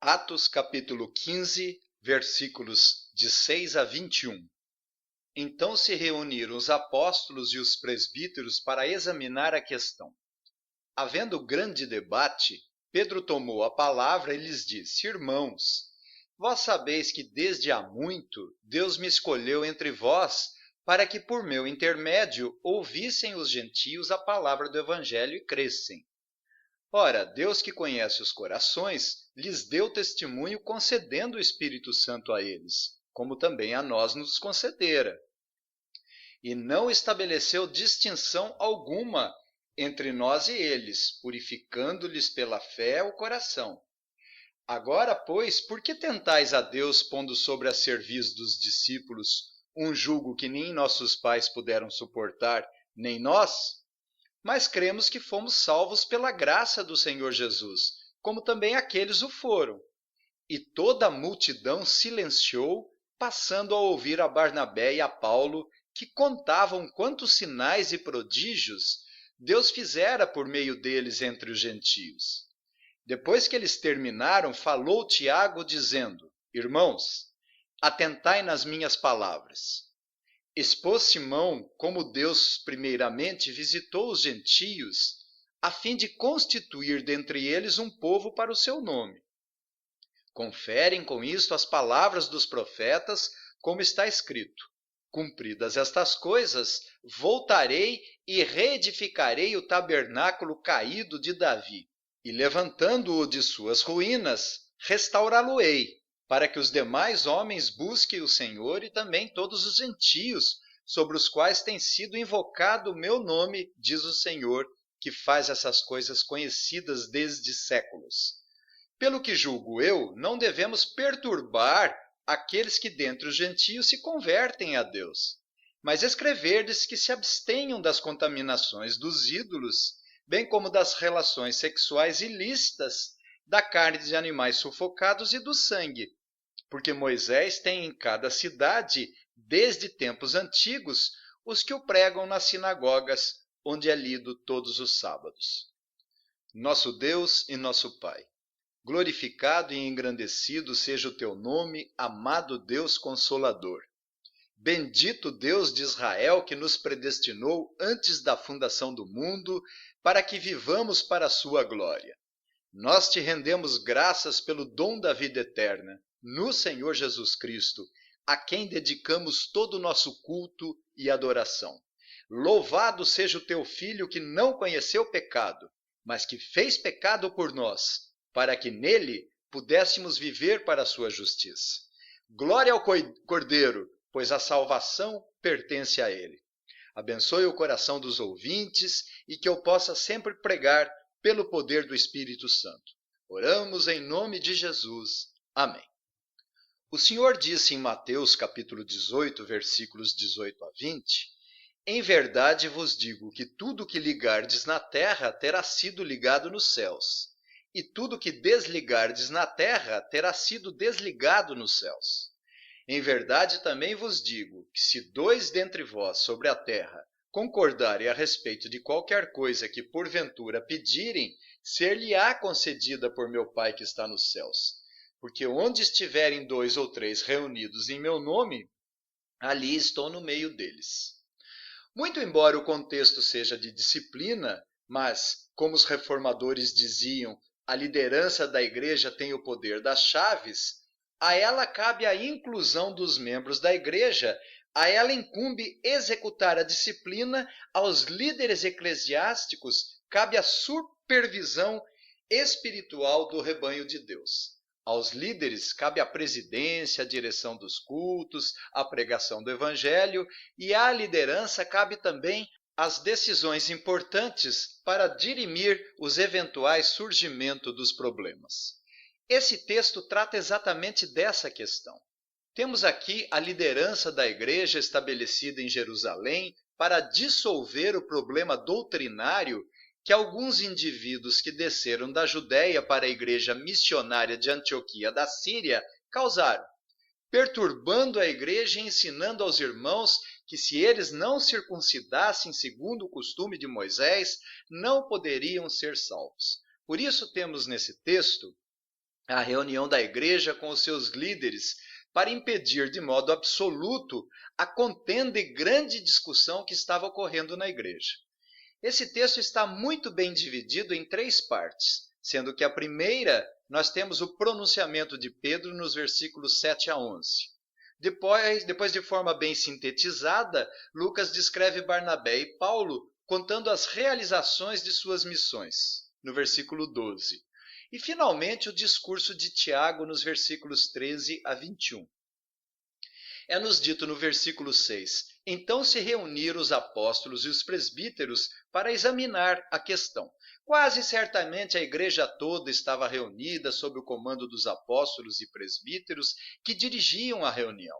Atos capítulo 15, versículos de 6 a 21. Então se reuniram os apóstolos e os presbíteros para examinar a questão. Havendo grande debate, Pedro tomou a palavra e lhes disse: Irmãos, vós sabeis que desde há muito Deus me escolheu entre vós, para que por meu intermédio ouvissem os gentios a palavra do evangelho e crescem. Ora, Deus que conhece os corações, lhes deu testemunho concedendo o Espírito Santo a eles, como também a nós nos concedera. E não estabeleceu distinção alguma entre nós e eles, purificando-lhes pela fé o coração. Agora, pois, por que tentais a Deus, pondo sobre a cerviz dos discípulos um jugo que nem nossos pais puderam suportar, nem nós? Mas cremos que fomos salvos pela graça do Senhor Jesus, como também aqueles o foram. E toda a multidão silenciou, passando a ouvir a Barnabé e a Paulo, que contavam quantos sinais e prodígios Deus fizera por meio deles entre os gentios. Depois que eles terminaram, falou Tiago, dizendo: Irmãos, atentai nas minhas palavras. Expôs Simão como Deus primeiramente visitou os gentios, a fim de constituir dentre eles um povo para o seu nome. Conferem com isto as palavras dos profetas, como está escrito: Cumpridas estas coisas, voltarei e reedificarei o tabernáculo caído de Davi, e levantando-o de suas ruínas, restaurá-lo-ei, para que os demais homens busquem o Senhor e também todos os gentios, sobre os quais tem sido invocado o meu nome, diz o Senhor, que faz essas coisas conhecidas desde séculos. Pelo que julgo eu, não devemos perturbar aqueles que dentre os gentios se convertem a Deus, mas escrever-lhes que se abstenham das contaminações dos ídolos, bem como das relações sexuais ilícitas, da carne de animais sufocados e do sangue, porque Moisés tem em cada cidade, desde tempos antigos, os que o pregam nas sinagogas, onde é lido todos os sábados. Nosso Deus e nosso Pai, glorificado e engrandecido seja o teu nome, amado Deus Consolador. Bendito Deus de Israel, que nos predestinou antes da fundação do mundo, para que vivamos para a sua glória. Nós te rendemos graças pelo dom da vida eterna, no Senhor Jesus Cristo, a quem dedicamos todo o nosso culto e adoração. Louvado seja o teu Filho que não conheceu pecado, mas que fez pecado por nós, para que nele pudéssemos viver para a sua justiça. Glória ao Cordeiro, pois a salvação pertence a ele. Abençoe o coração dos ouvintes e que eu possa sempre pregar pelo poder do Espírito Santo. Oramos em nome de Jesus. Amém. O Senhor disse em Mateus capítulo 18, versículos 18 a 20, Em verdade vos digo que tudo que ligardes na terra terá sido ligado nos céus, e tudo que desligardes na terra terá sido desligado nos céus. Em verdade também vos digo que se dois dentre vós sobre a terra concordarem a respeito de qualquer coisa que porventura pedirem, ser-lhe-á concedida por meu Pai que está nos céus. Porque onde estiverem 2 ou 3 reunidos em meu nome, ali estou no meio deles. Muito embora o contexto seja de disciplina, mas, como os reformadores diziam, a liderança da igreja tem o poder das chaves, a ela cabe a inclusão dos membros da igreja, a ela incumbe executar a disciplina, aos líderes eclesiásticos cabe a supervisão espiritual do rebanho de Deus. Aos líderes cabe a presidência, a direção dos cultos, a pregação do evangelho, e à liderança cabe também as decisões importantes para dirimir os eventuais surgimento dos problemas. Esse texto trata exatamente dessa questão. Temos aqui a liderança da igreja estabelecida em Jerusalém para dissolver o problema doutrinário que alguns indivíduos que desceram da Judéia para a igreja missionária de Antioquia da Síria causaram, perturbando a igreja e ensinando aos irmãos que se eles não circuncidassem segundo o costume de Moisés, não poderiam ser salvos. Por isso temos nesse texto a reunião da igreja com os seus líderes para impedir de modo absoluto a contenda e grande discussão que estava ocorrendo na igreja. Esse texto está muito bem dividido em 3 partes, sendo que a primeira nós temos o pronunciamento de Pedro nos versículos 7 a 11. Depois, de forma bem sintetizada, Lucas descreve Barnabé e Paulo contando as realizações de suas missões, no versículo 12. E, finalmente, o discurso de Tiago, nos versículos 13 a 21. É-nos dito no versículo 6, então se reuniram os apóstolos e os presbíteros para examinar a questão. Quase certamente a igreja toda estava reunida sob o comando dos apóstolos e presbíteros que dirigiam a reunião.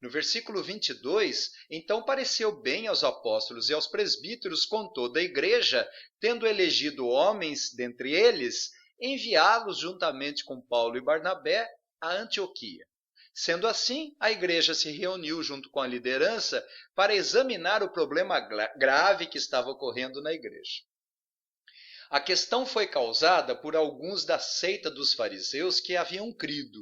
No versículo 22, então pareceu bem aos apóstolos e aos presbíteros com toda a igreja, tendo elegido homens dentre eles, enviá-los juntamente com Paulo e Barnabé a Antioquia. Sendo assim, a igreja se reuniu junto com a liderança para examinar o problema grave que estava ocorrendo na igreja. A questão foi causada por alguns da seita dos fariseus que haviam crido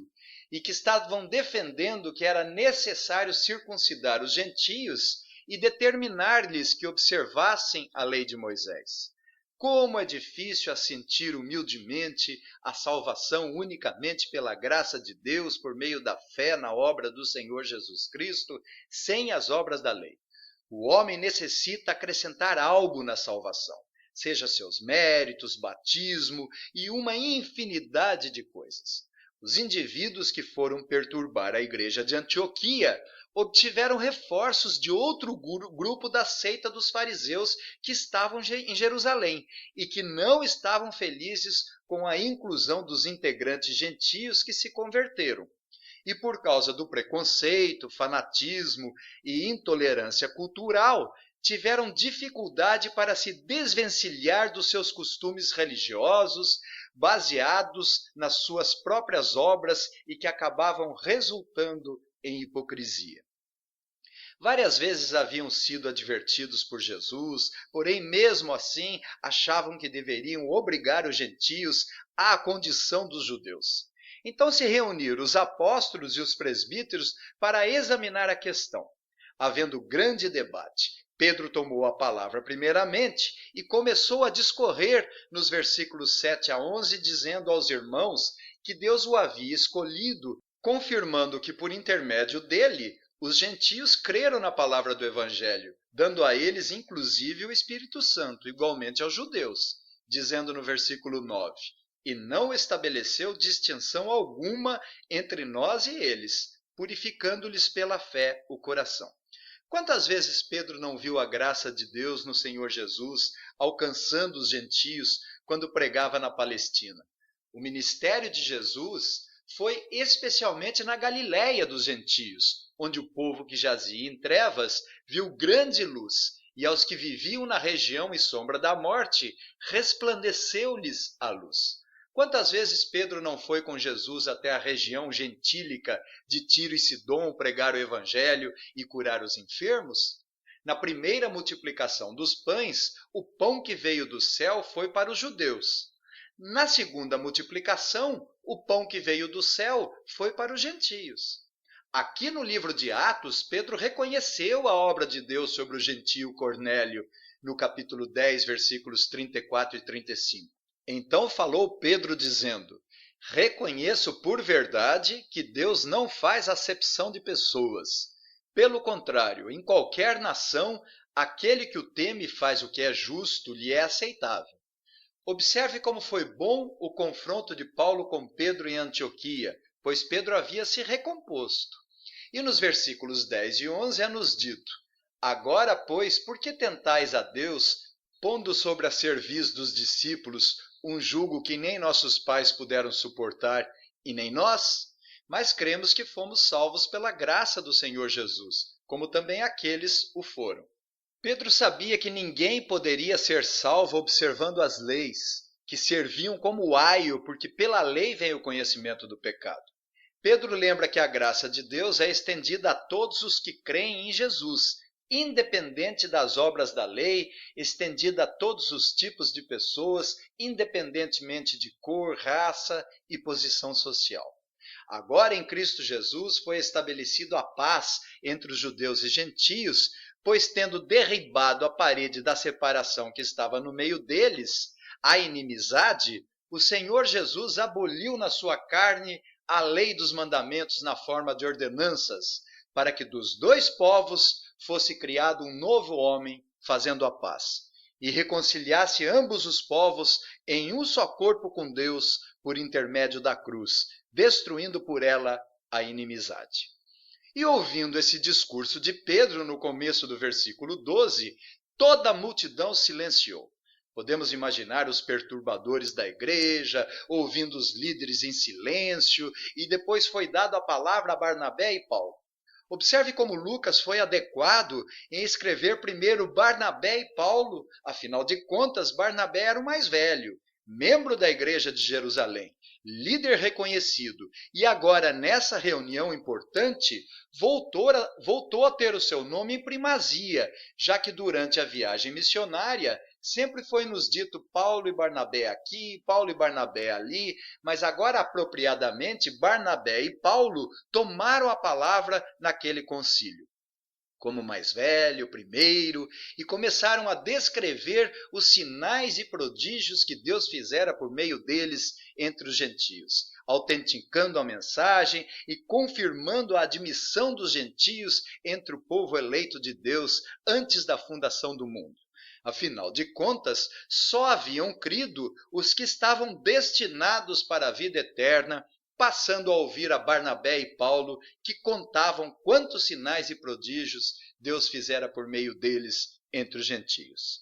e que estavam defendendo que era necessário circuncidar os gentios e determinar-lhes que observassem a lei de Moisés. Como é difícil assentir humildemente a salvação unicamente pela graça de Deus por meio da fé na obra do Senhor Jesus Cristo, sem as obras da lei. O homem necessita acrescentar algo na salvação, seja seus méritos, batismo e uma infinidade de coisas. Os indivíduos que foram perturbar a igreja de Antioquia obtiveram reforços de outro grupo da seita dos fariseus que estavam em Jerusalém e que não estavam felizes com a inclusão dos integrantes gentios que se converteram. E por causa do preconceito, fanatismo e intolerância cultural, tiveram dificuldade para se desvencilhar dos seus costumes religiosos, baseados nas suas próprias obras e que acabavam resultando em hipocrisia. Várias vezes haviam sido advertidos por Jesus, porém, mesmo assim, achavam que deveriam obrigar os gentios à condição dos judeus. Então se reuniram os apóstolos e os presbíteros para examinar a questão. Havendo grande debate, Pedro tomou a palavra primeiramente e começou a discorrer nos versículos 7 a 11, dizendo aos irmãos que Deus o havia escolhido, confirmando que por intermédio dele os gentios creram na palavra do Evangelho, dando a eles inclusive o Espírito Santo, igualmente aos judeus, dizendo no versículo 9, e não estabeleceu distinção alguma entre nós e eles, purificando-lhes pela fé o coração. Quantas vezes Pedro não viu a graça de Deus no Senhor Jesus alcançando os gentios quando pregava na Palestina? O ministério de Jesus foi especialmente na Galiléia dos gentios, onde o povo que jazia em trevas viu grande luz, e aos que viviam na região e sombra da morte, resplandeceu-lhes a luz. Quantas vezes Pedro não foi com Jesus até a região gentílica de Tiro e Sidom pregar o evangelho e curar os enfermos? Na primeira multiplicação dos pães, o pão que veio do céu foi para os judeus. Na segunda multiplicação, o pão que veio do céu foi para os gentios. Aqui no livro de Atos, Pedro reconheceu a obra de Deus sobre o gentio Cornélio, no capítulo 10, versículos 34 e 35. Então falou Pedro dizendo, reconheço por verdade que Deus não faz acepção de pessoas. Pelo contrário, em qualquer nação, aquele que o teme e faz o que é justo lhe é aceitável. Observe como foi bom o confronto de Paulo com Pedro em Antioquia, pois Pedro havia se recomposto. E nos versículos 10 e 11 é-nos dito, agora, pois, por que tentais a Deus, pondo sobre a cerviz dos discípulos um jugo que nem nossos pais puderam suportar, e nem nós? Mas cremos que fomos salvos pela graça do Senhor Jesus, como também aqueles o foram. Pedro sabia que ninguém poderia ser salvo observando as leis, que serviam como aio, porque pela lei vem o conhecimento do pecado. Pedro lembra que a graça de Deus é estendida a todos os que creem em Jesus, independente das obras da lei, estendida a todos os tipos de pessoas, independentemente de cor, raça e posição social. Agora, em Cristo Jesus, foi estabelecido a paz entre os judeus e gentios, pois, tendo derribado a parede da separação que estava no meio deles, a inimizade, o Senhor Jesus aboliu na sua carne a lei dos mandamentos na forma de ordenanças, para que dos dois povos fosse criado um novo homem, fazendo a paz, e reconciliasse ambos os povos em um só corpo com Deus por intermédio da cruz, destruindo por ela a inimizade. E ouvindo esse discurso de Pedro no começo do versículo 12, toda a multidão silenciou. Podemos imaginar os perturbadores da igreja, ouvindo os líderes em silêncio, e depois foi dado a palavra a Barnabé e Paulo. Observe como Lucas foi adequado em escrever primeiro Barnabé e Paulo, afinal de contas, Barnabé era o mais velho, membro da igreja de Jerusalém, líder reconhecido, e agora nessa reunião importante voltou a ter o seu nome em primazia, já que durante a viagem missionária sempre foi nos dito Paulo e Barnabé aqui, Paulo e Barnabé ali, mas agora apropriadamente Barnabé e Paulo tomaram a palavra naquele concílio, como mais velho, primeiro, e começaram a descrever os sinais e prodígios que Deus fizera por meio deles entre os gentios, autenticando a mensagem e confirmando a admissão dos gentios entre o povo eleito de Deus antes da fundação do mundo. Afinal de contas, só haviam crido os que estavam destinados para a vida eterna, passando a ouvir a Barnabé e Paulo, que contavam quantos sinais e prodígios Deus fizera por meio deles entre os gentios.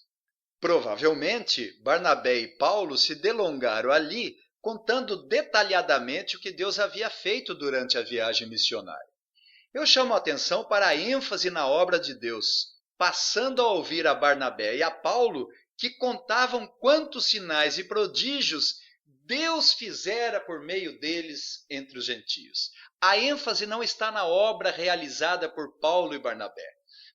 Provavelmente, Barnabé e Paulo se delongaram ali, contando detalhadamente o que Deus havia feito durante a viagem missionária. Eu chamo a atenção para a ênfase na obra de Deus, passando a ouvir a Barnabé e a Paulo, que contavam quantos sinais e prodígios Deus fizera por meio deles entre os gentios. A ênfase não está na obra realizada por Paulo e Barnabé,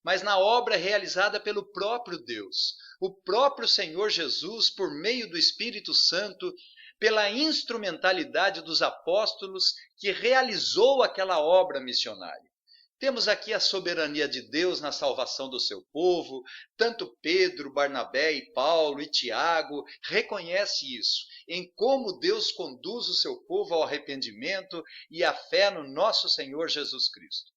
mas na obra realizada pelo próprio Deus, o próprio Senhor Jesus, por meio do Espírito Santo, pela instrumentalidade dos apóstolos que realizou aquela obra missionária. Temos aqui a soberania de Deus na salvação do seu povo. Tanto Pedro, Barnabé e Paulo e Tiago reconhecem isso, em como Deus conduz o seu povo ao arrependimento e à fé no nosso Senhor Jesus Cristo.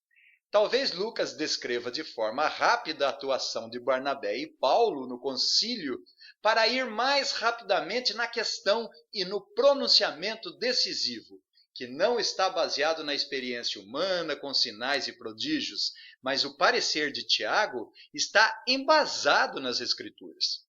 Talvez Lucas descreva de forma rápida a atuação de Barnabé e Paulo no concílio para ir mais rapidamente na questão e no pronunciamento decisivo, que não está baseado na experiência humana com sinais e prodígios, mas o parecer de Tiago está embasado nas Escrituras.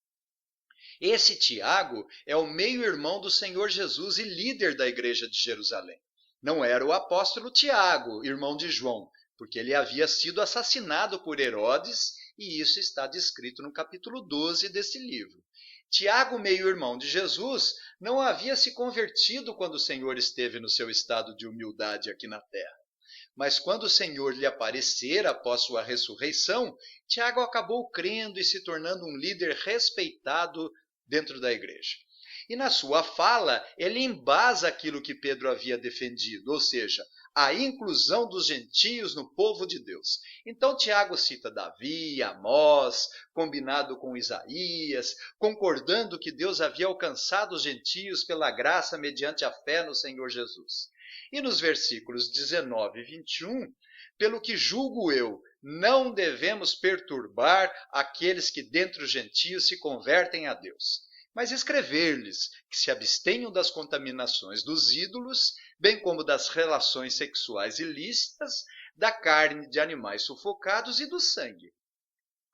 Esse Tiago é o meio-irmão do Senhor Jesus e líder da igreja de Jerusalém. Não era o apóstolo Tiago, irmão de João, porque ele havia sido assassinado por Herodes, e isso está descrito no capítulo 12 desse livro. Tiago, meio-irmão de Jesus, não havia se convertido quando o Senhor esteve no seu estado de humildade aqui na terra. Mas quando o Senhor lhe aparecer após sua ressurreição, Tiago acabou crendo e se tornando um líder respeitado dentro da igreja. E na sua fala, ele embasa aquilo que Pedro havia defendido, ou seja, a inclusão dos gentios no povo de Deus. Então Tiago cita Davi, Amós, combinado com Isaías, concordando que Deus havia alcançado os gentios pela graça mediante a fé no Senhor Jesus. E nos versículos 19 e 21, pelo que julgo eu, não devemos perturbar aqueles que dentre os gentios se convertem a Deus, mas escrever-lhes que se abstenham das contaminações dos ídolos, bem como das relações sexuais ilícitas, da carne de animais sufocados e do sangue.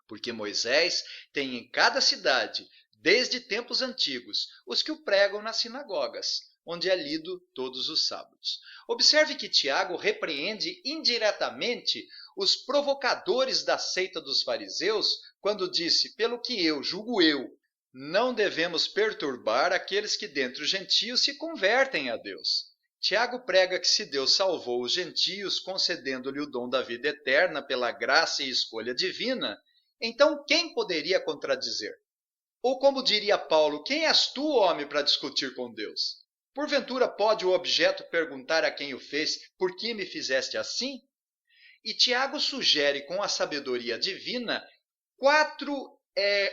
Porque Moisés tem em cada cidade, desde tempos antigos, os que o pregam nas sinagogas, onde é lido todos os sábados. Observe que Tiago repreende indiretamente os provocadores da seita dos fariseus, quando disse, pelo que julgo eu, não devemos perturbar aqueles que dentre os gentios se convertem a Deus. Tiago prega que se Deus salvou os gentios, concedendo-lhe o dom da vida eterna pela graça e escolha divina, então quem poderia contradizer? Ou como diria Paulo, quem és tu, homem, para discutir com Deus? Porventura pode o objeto perguntar a quem o fez, por que me fizeste assim? E Tiago sugere, com a sabedoria divina, 4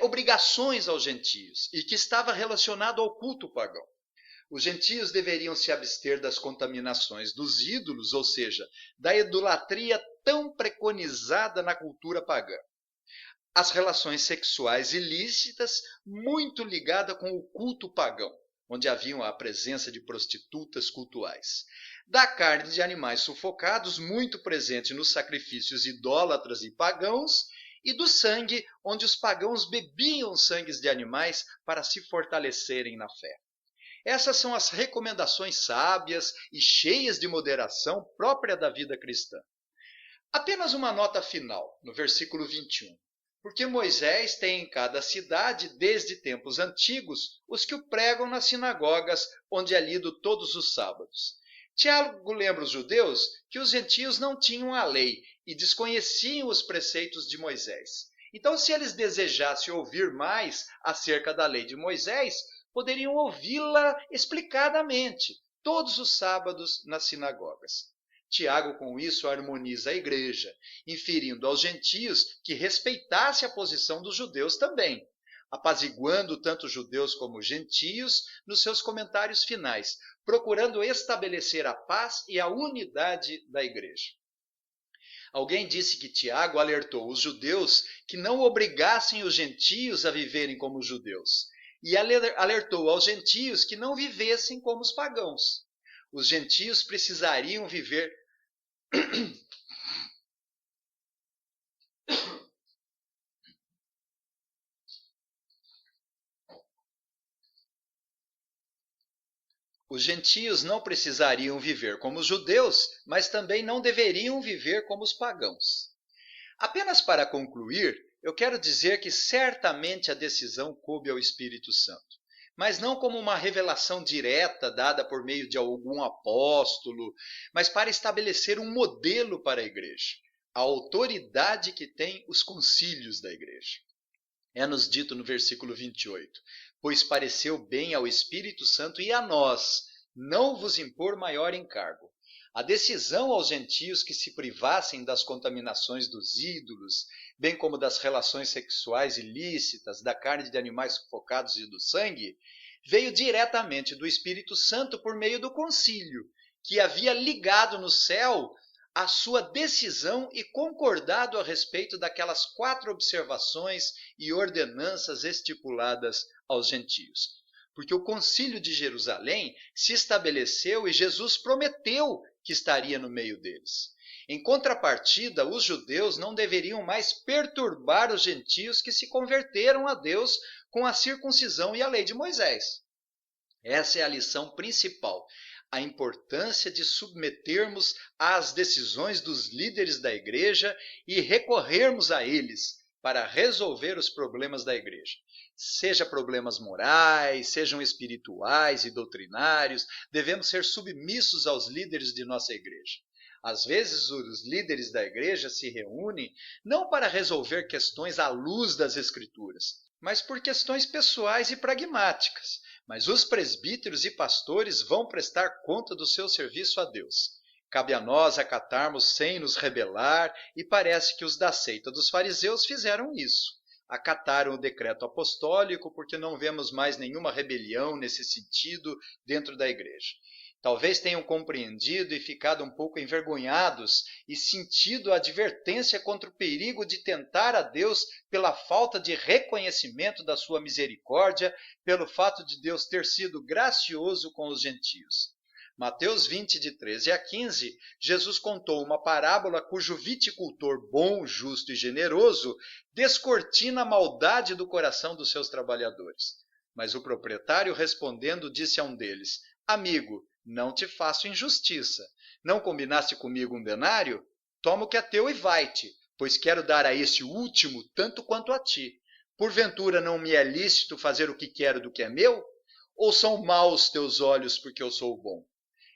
obrigações aos gentios, e que estava relacionado ao culto pagão. Os gentios deveriam se abster das contaminações dos ídolos, ou seja, da idolatria tão preconizada na cultura pagã. As relações sexuais ilícitas, muito ligada com o culto pagão, onde haviam a presença de prostitutas cultuais. Da carne de animais sufocados, muito presente nos sacrifícios idólatras e pagãos, e do sangue, onde os pagãos bebiam sangues de animais para se fortalecerem na fé. Essas são as recomendações sábias e cheias de moderação própria da vida cristã. Apenas uma nota final, no versículo 21. Porque Moisés tem em cada cidade, desde tempos antigos, os que o pregam nas sinagogas, onde é lido todos os sábados. Tiago lembra os judeus que os gentios não tinham a lei e desconheciam os preceitos de Moisés. Então, se eles desejassem ouvir mais acerca da lei de Moisés, poderiam ouvi-la explicadamente, todos os sábados nas sinagogas. Tiago, com isso, harmoniza a igreja, inferindo aos gentios que respeitasse a posição dos judeus também, apaziguando tanto judeus como gentios nos seus comentários finais, procurando estabelecer a paz e a unidade da igreja. Alguém disse que Tiago alertou os judeus que não obrigassem os gentios a viverem como os judeus, e alertou aos gentios que não vivessem como os pagãos. Os gentios precisariam viver Os gentios não precisariam viver como os judeus, mas também não deveriam viver como os pagãos. Apenas para concluir, eu quero dizer que certamente a decisão coube ao Espírito Santo, mas não como uma revelação direta dada por meio de algum apóstolo, mas para estabelecer um modelo para a igreja, a autoridade que tem os concílios da igreja. É-nos dito no versículo 28, pois pareceu bem ao Espírito Santo e a nós não vos impor maior encargo. A decisão aos gentios que se privassem das contaminações dos ídolos, bem como das relações sexuais ilícitas, da carne de animais sufocados e do sangue, veio diretamente do Espírito Santo por meio do concílio, que havia ligado no céu a sua decisão e concordado a respeito daquelas 4 observações e ordenanças estipuladas aos gentios. Porque o concílio de Jerusalém se estabeleceu e Jesus prometeu que estaria no meio deles. Em contrapartida, os judeus não deveriam mais perturbar os gentios que se converteram a Deus com a circuncisão e a lei de Moisés. Essa é a lição principal, a importância de submetermos às decisões dos líderes da igreja e recorrermos a eles para resolver os problemas da igreja. Seja problemas morais, sejam espirituais e doutrinários, devemos ser submissos aos líderes de nossa igreja. Às vezes, os líderes da igreja se reúnem não para resolver questões à luz das Escrituras, mas por questões pessoais e pragmáticas. Mas os presbíteros e pastores vão prestar conta do seu serviço a Deus. Cabe a nós acatarmos sem nos rebelar, e parece que os da seita dos fariseus fizeram isso. Acataram o decreto apostólico porque não vemos mais nenhuma rebelião nesse sentido dentro da igreja. Talvez tenham compreendido e ficado um pouco envergonhados e sentido a advertência contra o perigo de tentar a Deus pela falta de reconhecimento da sua misericórdia, pelo fato de Deus ter sido gracioso com os gentios. Mateus 20, de 13 a 15, Jesus contou uma parábola cujo viticultor bom, justo e generoso descortina a maldade do coração dos seus trabalhadores. Mas o proprietário, respondendo, disse a um deles: Amigo, não te faço injustiça. Não combinaste comigo um denário? Toma o que é teu e vai-te, pois quero dar a este último tanto quanto a ti. Porventura não me é lícito fazer o que quero do que é meu? Ou são maus teus olhos porque eu sou bom?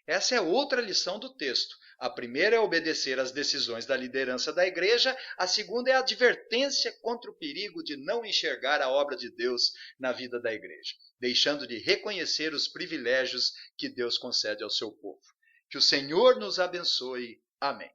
Essa é outra lição do texto. A primeira é obedecer às decisões da liderança da igreja, a segunda é a advertência contra o perigo de não enxergar a obra de Deus na vida da igreja, deixando de reconhecer os privilégios que Deus concede ao seu povo. Que o Senhor nos abençoe. Amém.